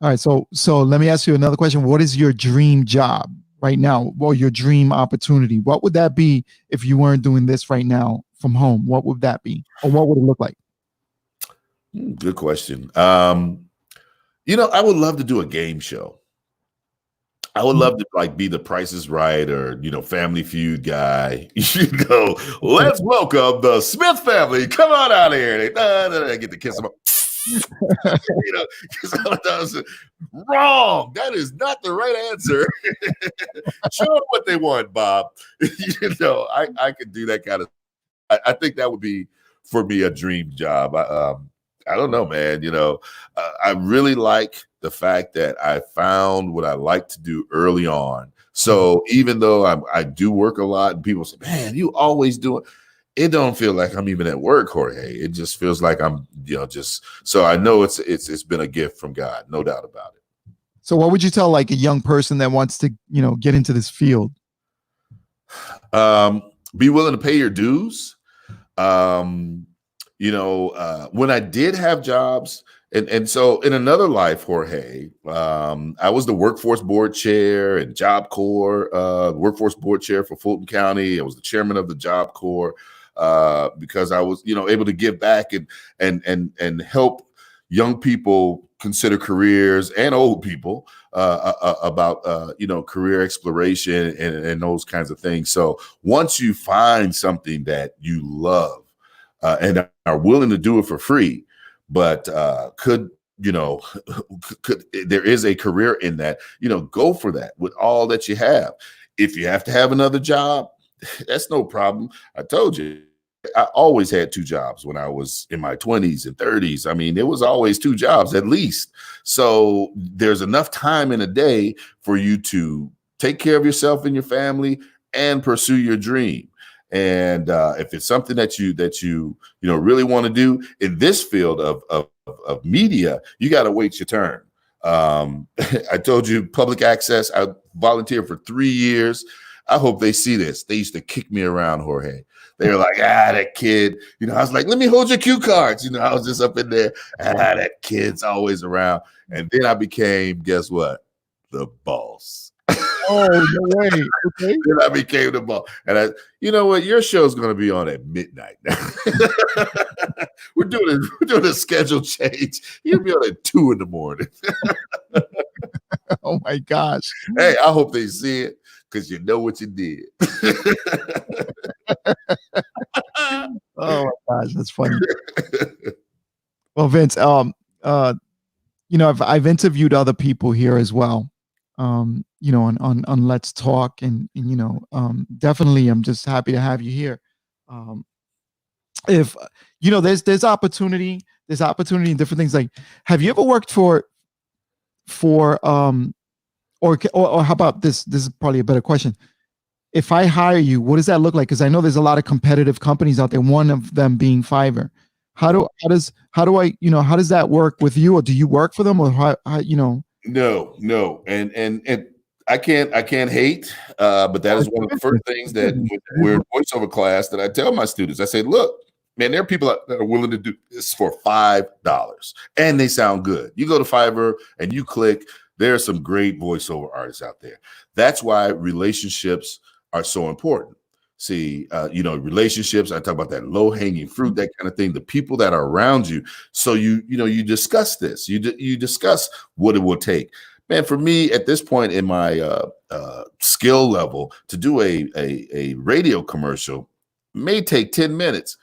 All right. So let me ask you another question. What is your dream job right now? Well, your dream opportunity. What would that be if you weren't doing this right now from home? What would that be? Or what would it look like? Good question. I would love to do a game show. I would love to be the Price is Right or, Family Feud guy. Let's welcome the Smith family. Come on out here. They get to kiss them up. Wrong. That is not the right answer. Show them what they want, Bob. I could do that kind of. I think that would be, for me, a dream job. I don't know, man. I really like the fact that I found what I like to do early on. So even though I do work a lot and people say, man, you always do it, it don't feel like I'm even at work, Jorge. It just feels like I'm, so I know it's been a gift from God, no doubt about it. So what would you tell a young person that wants to, get into this field? Be willing to pay your dues. When I did have jobs, and so in another life, Jorge, I was the workforce board chair and Job Corps, workforce board chair for Fulton County. I was the chairman of the Job Corps because I was, able to give back and help young people consider careers, and old people about career exploration and those kinds of things. So once you find something that you love and are willing to do it for free, but could there is a career in that, go for that with all that you have. If you have to have another job, that's no problem. I told you, I always had 2 jobs when I was in my 20s and 30s. I mean, there was always 2 jobs at least. So there's enough time in a day for you to take care of yourself and your family and pursue your dream. And if it's something that you really want to do in this field of media, you got to wait your turn. I told you, public access. I volunteered for 3 years. I hope they see this. They used to kick me around, Jorge. They were like, that kid. I was like, let me hold your cue cards. I was just up in there. That kid's always around. And then I became, guess what? The boss. Oh, no way. Okay. Then I became the boss. And you know what? Your show's going to be on at midnight now. We're doing a schedule change. You'll be on at 2 a.m. Oh my gosh. Hey, I hope they see it because you know what you did. Oh my gosh, that's funny. Well, Vince, I've interviewed other people here as well. On Let's Talk, and definitely I'm just happy to have you here. If there's opportunity, there's opportunity in different things. Like, have you ever worked for or how about this? This is probably a better question. If I hire you, what does that look like? Because I know there's a lot of competitive companies out there. One of them being Fiverr. How does that work with you, or do you work for them, or how No, and I can't hate, but that is one of the first things that we're in voiceover class that I tell my students. I say, look, man, there are people that are willing to do this for $5, and they sound good. You go to Fiverr and you click. There are some great voiceover artists out there. That's why relationships are so important. See, relationships, I talk about that low-hanging fruit, that kind of thing, the people that are around you. So you discuss this, you discuss what it will take. Man, for me at this point in my skill level, to do a radio commercial may take 10 minutes,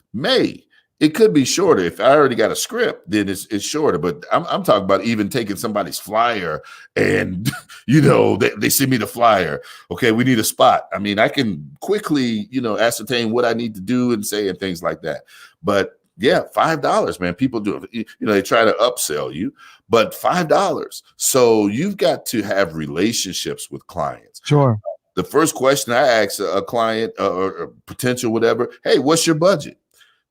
It could be shorter. If I already got a script, then it's shorter. But I'm talking about even taking somebody's flyer and, they send me the flyer. Okay, we need a spot. I mean, I can quickly, ascertain what I need to do and say and things like that. But yeah, $5, man. People do it. They try to upsell you, but $5. So you've got to have relationships with clients. Sure. The first question I ask a client or a potential whatever, hey, what's your budget?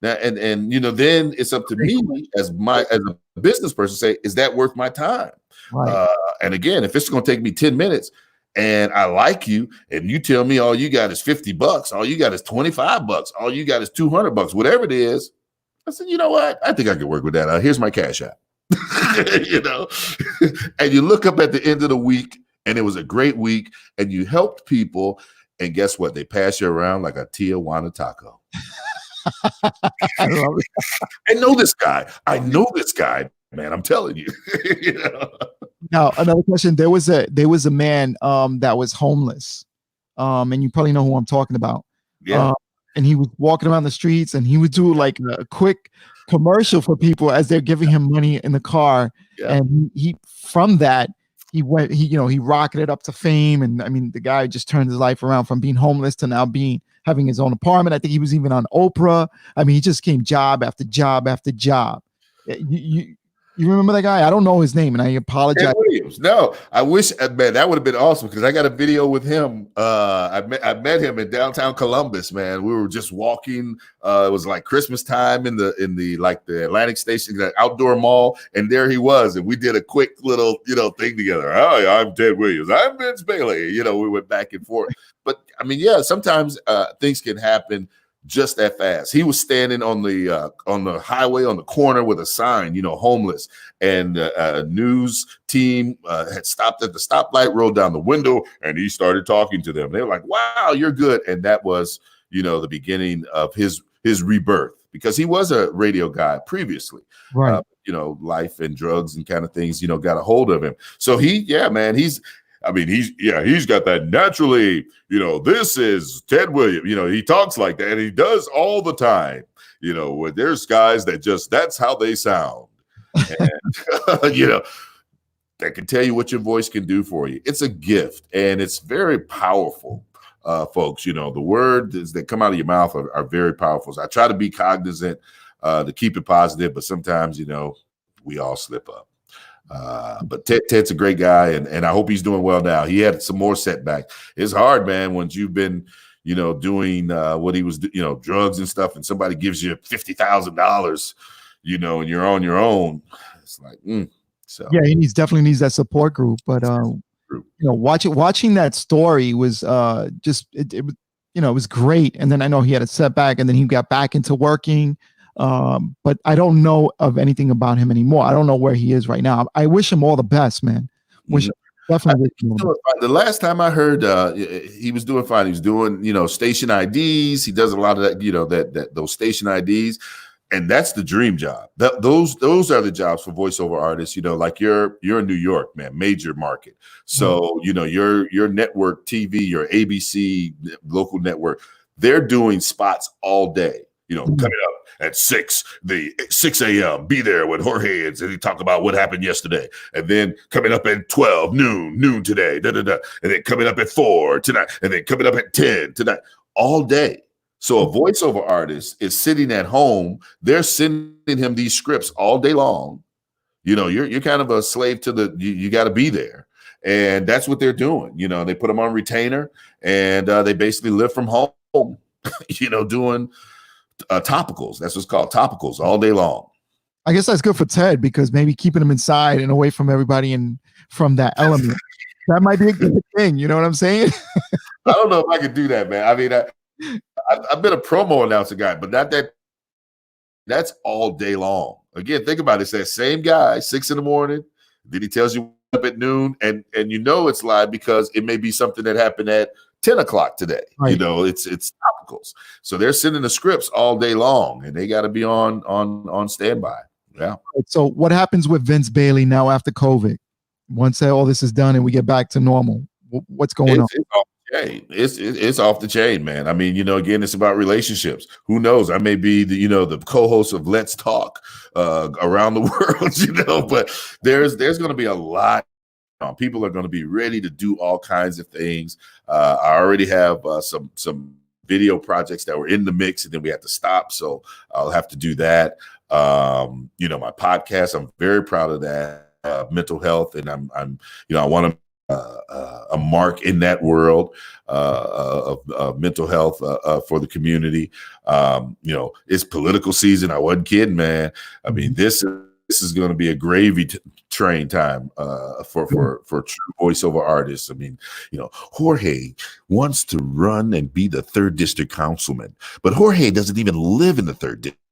Now, and then it's up to me as a business person, say, is that worth my time? Right. And again, if it's going to take me 10 minutes and I like you and you tell me all you got is $50, all you got is $25, all you got is $200, whatever it is, I said, you know what? I think I can work with that. Here's my cash app. And you look up at the end of the week and it was a great week and you helped people. And guess what? They pass you around like a Tijuana taco. I love it. I know this guy, man. I'm telling you. Now, another question. There was a man that was homeless. And you probably know who I'm talking about. Yeah. And he was walking around the streets and he would do like a quick commercial for people as they're giving him money in the car. Yeah. And he rocketed up to fame. And I mean, the guy just turned his life around from being homeless to now having his own apartment. I think he was even on Oprah. I mean, he just came job after job after job. You remember that guy? I don't know his name, and I apologize. No, I wish, man, that would have been awesome because I got a video with him. I met him in downtown Columbus, man. We were just walking. It was like Christmas time in the Atlantic Station, that outdoor mall, and there he was, and we did a quick little thing together. Hi, I'm Ted Williams. I'm Vince Bailey. We went back and forth. But I mean, yeah, sometimes things can happen just that fast. He was standing on the highway on the corner with a sign, homeless, and a news team had stopped at the stoplight, rolled down the window, and he started talking to them. They were like, "Wow, you're good," and that was, the beginning of his rebirth, because he was a radio guy previously, right? Life and drugs and kind of things, got a hold of him. So he's got that naturally, this is Ted Williams, he talks like that and he does all the time, there's guys that that's how they sound. And, that can tell you what your voice can do for you. It's a gift and it's very powerful, folks. The words that come out of your mouth are very powerful. So I try to be cognizant to keep it positive, but sometimes, we all slip up. But Ted's a great guy, and I hope he's doing well now. He had some more setbacks. It's hard, man, when you've been, doing what he was, drugs and stuff, and somebody gives you $50,000, and you're on your own. It's like, so yeah, he definitely needs that support group. But watching that story was it was great. And then I know he had a setback, and then he got back into working. But I don't know of anything about him anymore. I don't know where he is right now. I wish him all the best, man. Definitely. The last time I heard, he was doing fine. He was doing, station IDs. He does a lot of that, those station IDs, and that's the dream job. Those are the jobs for voiceover artists. Like you're in New York, man, major market. So your network TV, your ABC local network, they're doing spots all day. Coming up at 6 a.m. Be there with Jorge and he talk about what happened yesterday. And then coming up at 12, noon today, and then coming up at 4 tonight, and then coming up at 10 tonight, all day. So a voiceover artist is sitting at home. They're sending him these scripts all day long. You're kind of a slave to you got to be there. And that's what they're doing. They put them on retainer and they basically live from home, doing topicals. That's what's called topicals all day long. I guess that's good for Ted because maybe keeping him inside and away from everybody and from that element. That might be a good thing. You know what I'm saying? I don't know if I could do that, man. I mean, I've been a promo announcer guy, but not that. That's all day long. Again, think about it. It's that same guy, 6 a.m. Then he tells you up at noon, and it's live because it may be something that happened at 10 o'clock today. Right. It's topicals. So they're sending the scripts all day long, and they got to be on standby. Yeah. So what happens with Vince Bailey now after COVID? Once all this is done and we get back to normal, what's going on? It's off the chain, man. I mean, again, it's about relationships. Who knows? I may be the co-host of Let's Talk around the world, but there's going to be a lot. People are going to be ready to do all kinds of things. I already have some video projects that were in the mix, and then we had to stop, so I'll have to do that. My podcast, I'm very proud of that. Mental health, and I want to. A mark in that world of mental health for the community. It's political season. I wasn't kidding, man. I mean, this is going to be a gravy train time for true voiceover artists. I mean, Jorge wants to run and be the 3rd district councilman, but Jorge doesn't even live in the 3rd district,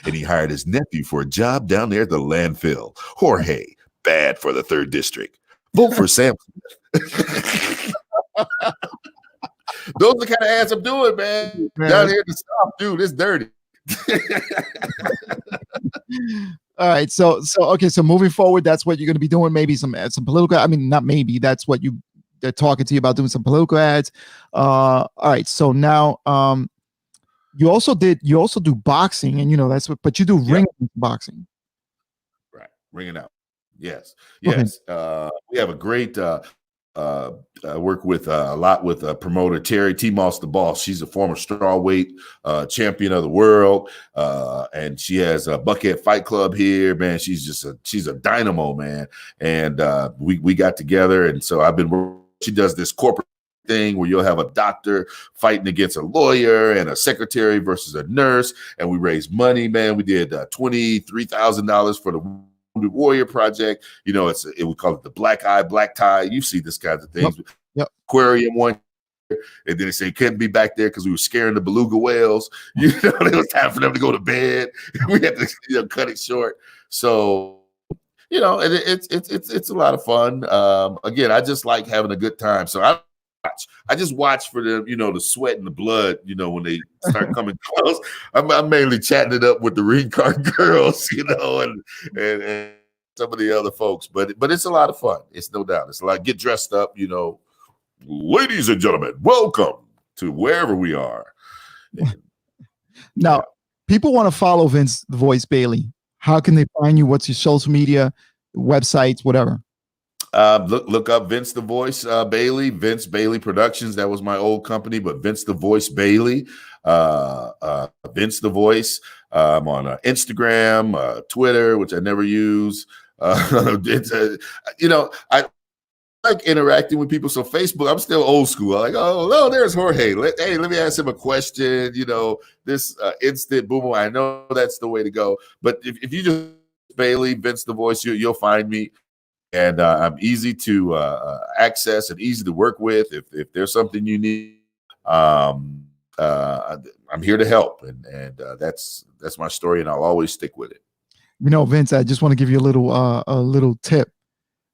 and he hired his nephew for a job down there at the landfill. Jorge, bad for the 3rd district. Vote for Sam. Those are the kind of ads I'm doing, man. Down here in the South, dude, it's dirty. All right. So moving forward, that's what you're going to be doing. Maybe some political. I mean, not maybe. That's what they're talking to you about, doing some political ads. All right. So now, you also do boxing, and that's but you do ring boxing. Right, ringing out. Yes. Okay. We have a great work with a lot with promoter Terry T-Moss the Boss. She's a former strawweight champion of the world, and she has a Buckhead Fight Club here. Man, she's a dynamo, man. And we got together, and so she does this corporate thing where you'll have a doctor fighting against a lawyer and a secretary versus a nurse, and we raise money, man. We did $23,000 for the Warrior Project. We call it the Black Eye, Black Tie. You see this kinds of things. Yep. Aquarium one year, and then they say couldn't be back there because we were scaring the beluga whales. It was time for them to go to bed. We had to cut it short. So it's a lot of fun. Again, I just like having a good time. So I just watch for them, the sweat and the blood, when they start coming close. I'm mainly chatting it up with the ring card girls, and some of the other folks. But it's a lot of fun. It's no doubt. It's a lot. Get dressed up, ladies and gentlemen, welcome to wherever we are. Now, people want to follow Vince the Voice Bailey. How can they find you? What's your social media, websites, whatever? Look up Vince the Voice Bailey, Vince Bailey Productions. That was my old company, but Vince the Voice Bailey, Vince the Voice. I'm on Instagram, Twitter, which I never use. I like interacting with people. So Facebook, I'm still old school. I'm like, oh, there's Jorge. Let me ask him a question. This instant boom. I know that's the way to go. But if you just Bailey, Vince the Voice, you'll find me. And I'm easy to access and easy to work with. If there's something you need, I'm here to help, and that's my story, and I'll always stick with it. Vince, I just want to give you a little tip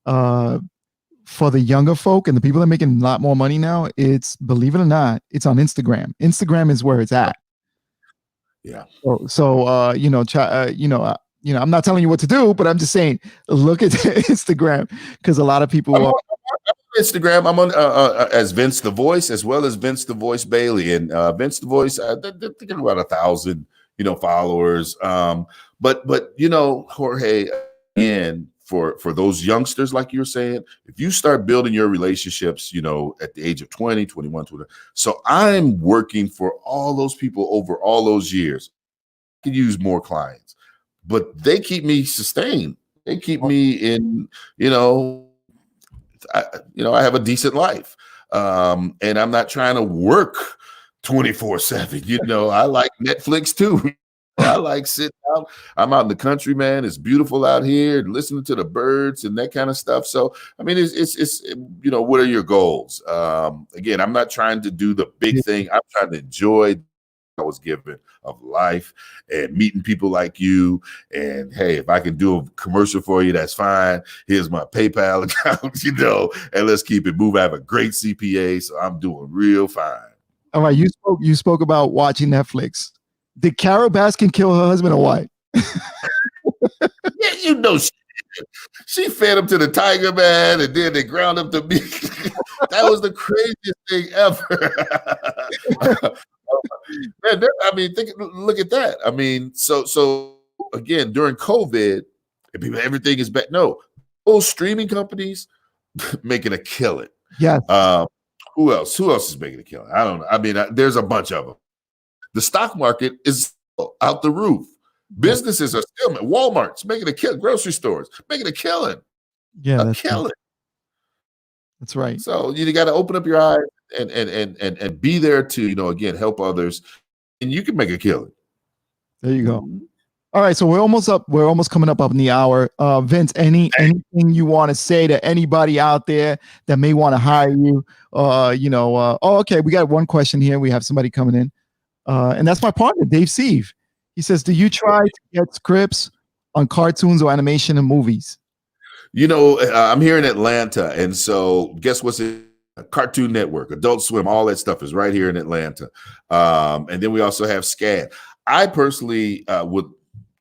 for the younger folk and the people that are making a lot more money now. It's, believe it or not, it's on Instagram. Instagram is where it's at. Yeah. I'm not telling you what to do, but I'm just saying, look at Instagram, because a lot of people I'm on Instagram. I'm on as Vince the Voice, as well as Vince the Voice Bailey, and Vince the Voice. They're thinking about 1,000, followers. But Jorge, again, for those youngsters, like you're saying, if you start building your relationships, at the age of 20, 21, 20. So I'm working for all those people over all those years. I could use more clients, but they keep me sustained. They keep me in, I have a decent life. And I'm not trying to work 24/7. I like Netflix too. I like sitting out. I'm out in the country, man. It's beautiful out here, listening to the birds and that kind of stuff. So, I mean, it's what are your goals? Again, I'm not trying to do the big thing. I'm trying to enjoy I was given of life and meeting people like you. And hey, if I can do a commercial for you, that's fine. Here's my PayPal account, and let's keep it moving. I have a great CPA, so I'm doing real fine. All right, you spoke about watching Netflix. Did Carol Baskin kill her husband or what? Yeah, she fed him to the tiger, man, and then they ground up the meat. That was the craziest thing ever. Man, look at that. I mean, so again, during COVID, everything is back. No, those streaming companies making a killing. Yes. Who else? Who else is making a killing? I don't know. I mean, there's a bunch of them. The stock market is out the roof. Businesses are still. Walmart's making a killing. Grocery stores making a killing. Yeah, a killing. That's right. So you got to open up your eyes and be there to again help others, and you can make a killing. There you go. All right, so we're almost up. We're almost coming up on the hour. Vince, anything you want to say to anybody out there that may want to hire you? Okay, we got one question here. We have somebody coming in, and that's my partner, Dave Sieve. He says, "Do you try to get scripts on cartoons or animation and movies?" I'm here in Atlanta, and so guess what's in Cartoon Network, Adult Swim, all that stuff is right here in Atlanta. And then we also have SCAD. I personally would,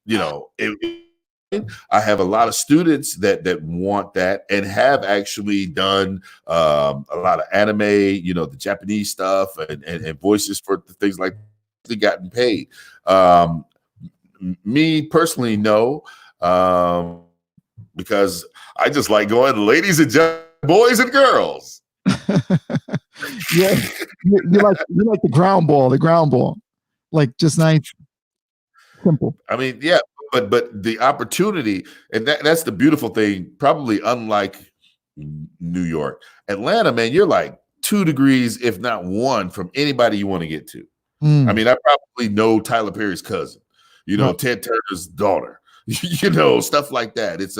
I have a lot of students that want that and have actually done a lot of anime, the Japanese stuff and voices for things like that, gotten paid. Me personally, no. Because I just like going, ladies and gentlemen, boys and girls. Yeah, you like the ground ball, like just nice, simple. I mean, yeah, but the opportunity, and that's the beautiful thing. Probably unlike New York, Atlanta, man, you're like 2 degrees, if not 1, from anybody you want to get to. I mean, I probably know Tyler Perry's cousin, Ted Turner's daughter. Stuff like that. It's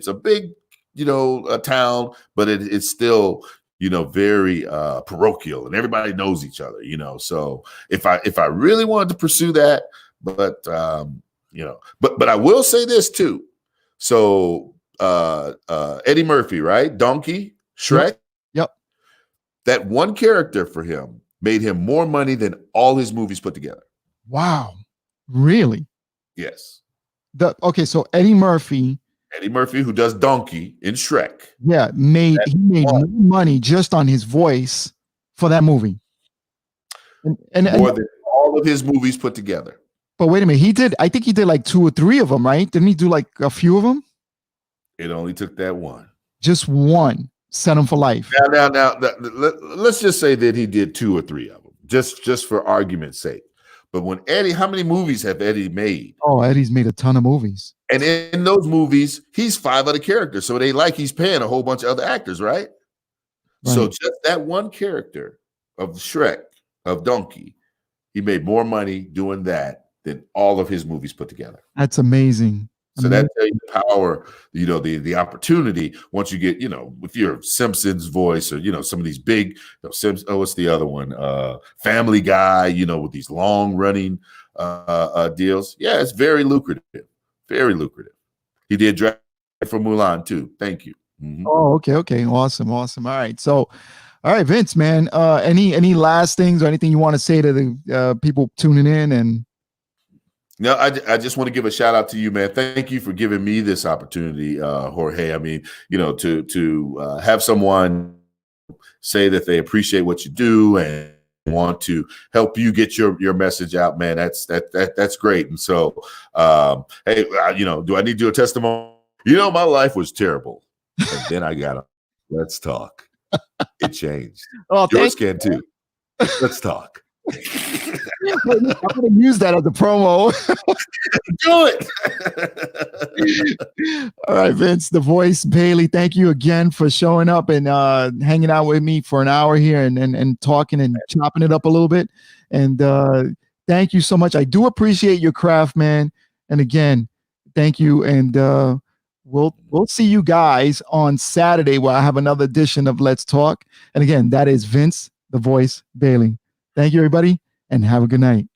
a big, a town, but it's still, very parochial, and everybody knows each other, So if I really wanted to pursue that, but I will say this too. So Eddie Murphy, right? Donkey, Shrek. Yep. That one character for him made him more money than all his movies put together. Wow. Really? Yes. So Eddie Murphy, who does Donkey in Shrek. Yeah, he made more money just on his voice for that movie. And more than all of his movies put together. But wait a minute, I think he did like 2 or 3 of them, right? Didn't he do like a few of them? It only took that one. Just one set him for life. Now, let's just say that he did 2 or 3 of them, just for argument's sake. But when Eddie, how many movies have Eddie made? Oh, Eddie's made a ton of movies. And in those movies, he's 5 other characters. So he's paying a whole bunch of other actors, right? So just that one character of Shrek, of Donkey, he made more money doing that than all of his movies put together. That's amazing. So that tells you the power, the opportunity once you get, if you're Simpsons voice or, some of these big, what's the other one? Family Guy, with these long running deals. Yeah, it's very lucrative. Very lucrative. He did Dragon for Mulan too. Thank you. Mm-hmm. Oh, okay. Awesome. All right. So, all right, Vince, man, any last things or anything you want to say to the people tuning in? And no, I just want to give a shout out to you, man. Thank you for giving me this opportunity, Jorge. I mean, to have someone say that they appreciate what you do and want to help you get your message out, man. That's great. And so, hey, do I need to do a testimony? You know, my life was terrible. And then I got a Let's Talk. It changed. Oh, Yours can too. Let's talk. I'm going to use that as a promo. Do it. All right, Vince, the voice, Bailey, thank you again for showing up and hanging out with me for an hour here and talking and chopping it up a little bit. And thank you so much. I do appreciate your craft, man. And again, thank you. And we'll see you guys on Saturday where I have another edition of Let's Talk. And again, that is Vince, the voice, Bailey. Thank you, everybody, and have a good night.